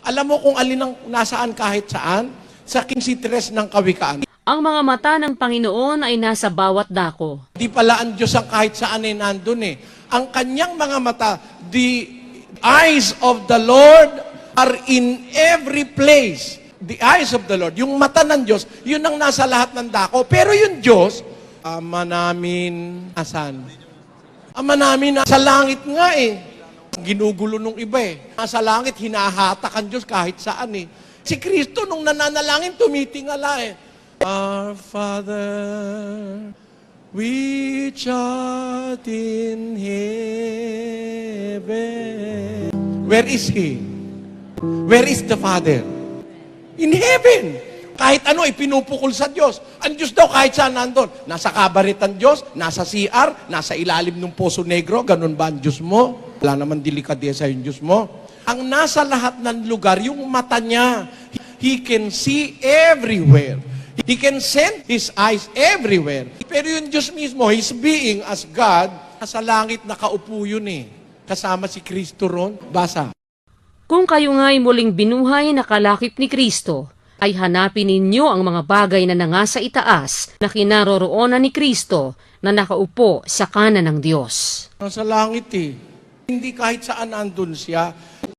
Alam mo kung alin ang nasaan kahit saan? Sa 15:3 ng Kawikaan. Ang mga mata ng Panginoon ay nasa bawat dako. Di pala ang Diyos ang kahit saan ay nandun eh. Ang kanyang mga mata, the eyes of the Lord are in every place. The eyes of the Lord. Yung mata ng Diyos, yun ang nasa lahat ng dako. Pero yung Diyos, Ama namin, asan? Ama namin, nasa langit nga eh. Ginugulo nung iba eh. Nasa langit, hinahatak ang Diyos kahit saan eh. Si Kristo nung nananalangin, tumitingala eh. Our Father, which art in heaven. Where is He? Where is the Father? In heaven. Kahit ano, ipinupukol sa Diyos. Ang Diyos daw kahit saan nandun. Nasa kabaret ang Diyos, nasa CR, nasa ilalim ng Poso Negro. Ganun ba ang Diyos mo? Wala naman delikadesa yung Diyos mo. Ang nasa lahat ng lugar, yung mata niya, He can see everywhere. He can send His eyes everywhere. Pero yung Diyos mismo, His being as God, nasa langit nakaupo yun eh. Kasama si Kristo ron. Basa. Kung kayo nga'y muling binuhay na kalakip ni Kristo, ay hanapin ninyo ang mga bagay na nangasa itaas na kinaroroonan ni Kristo na nakaupo sa kanan ng Diyos. Nasa langit eh. Hindi kahit saan andun siya.